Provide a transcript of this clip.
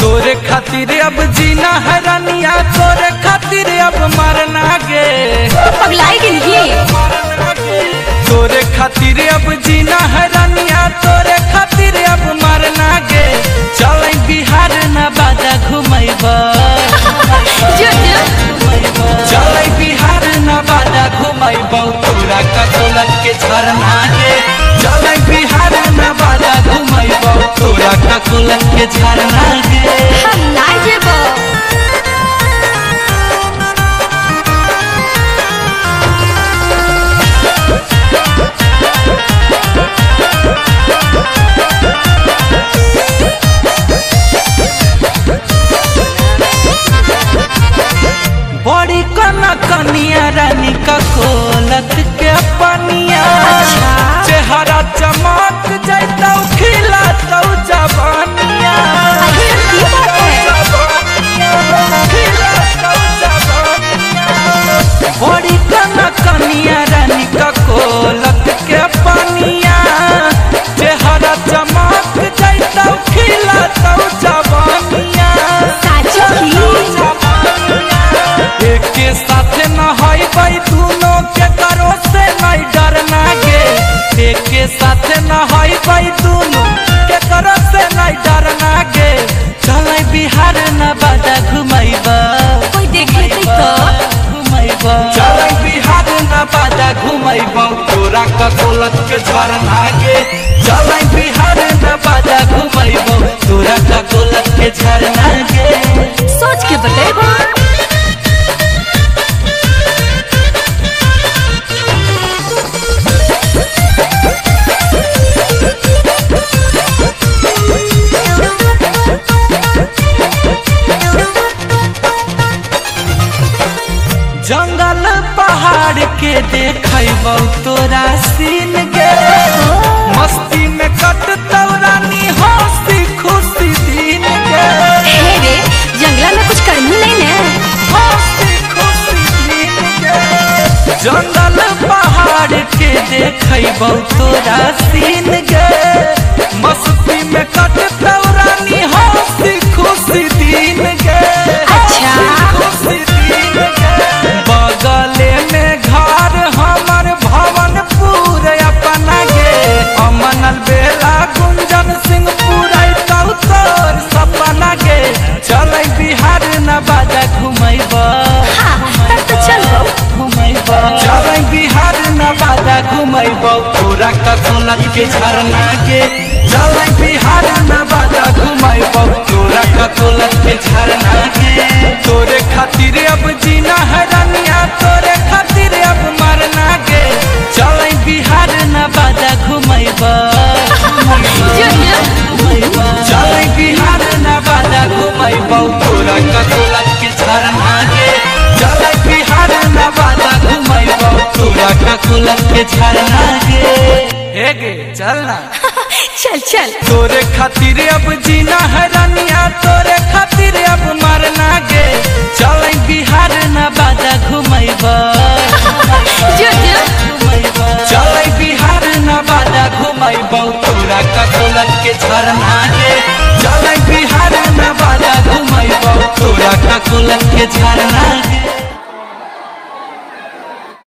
तोरे खातिर अब जीना है रानिया, तोरे खातिर अब मरना गे। पगलाई तोरे खातिर अब जीना है रानिया, तोरे खातिर अब मरना गे। चल बिहार न बाजा घुमैबा, चल बिहार न बाजा घुमैबा, तोरा ककोलत के झरना गे। चल बिहार न बाजा घुमैबा, तोरा ककोलत के झरना गे। बड़ी कना कनिया रानी ककोलत के पनिया, चेहरा चमक जैतौ खिलातौ जवानिया। बड़ी कना कनिया रानी ककोलत के पनिया, चेहरा चमक जैतौ खिलातौ जवानिया। के साथ न हईबै दूनो के करो से नहीं डरना गे। एक के साथ न हईबै दूनो के करो से नहीं डरना गे। चल बिहार न बाजा घुमैबा, कोई देख लेतै तो घुमैबा। चल बिहार न बाजा घुमैबा, तोरा ककोलत के झरना गे। चल बिहार न बाजा घुमैबा, तोरा ककोलत के झरना गे। सोच के बतेबा। जंगल पहाड़ के देखैबौ तोरा सीन गे। मस्ती में कटतौ रानी हंसी खुशी दिन गे। हे रे जंगला में कुछ करनी नहीं ने, हंसी खुशी दिन गे। जंगल पहाड़ के देखैबौ तोरा सीन गे। मस्ती में कटतौ रानी हंसी खुशी दिन गे। खुशी दिन गे। बगले में घर हमर भवनपुर अपना गे। अमनल बेला गुंजन सिंह पुरैतौ तोर सपना गे। चल बिहार न बाजा घुमैबा, घुमैबा। चल बिहार न बाजा घुमैबा, तोरा ककोलत के झरना गे। चल बिहार न बाजा घुमैबा, तोरा ककोलत के झरना गे। तोरे खातिर अब जीना है रानिया, तोरे खातिर अब मरना गे। चल बिहार न बाजा घुमैबा, चल बिहार न बाजा घुमैबा, तोरा ककोलत के झरना गे। चल बिहार न बाजा घुमैबा, तोरा ककोलत के झरना गे। हे गे चल ना। चल चल। तोरे खातिर अब जीना है रानिया, तोरे खातिर अब मरना गे। चल बिहार न बाजा घुमैबा, चल बिहार न बाजा घुमैबा, तोरा ककोलत के झरना गे। चल बिहार न बाजा घुमैबा, तोरा ककोलत के झरना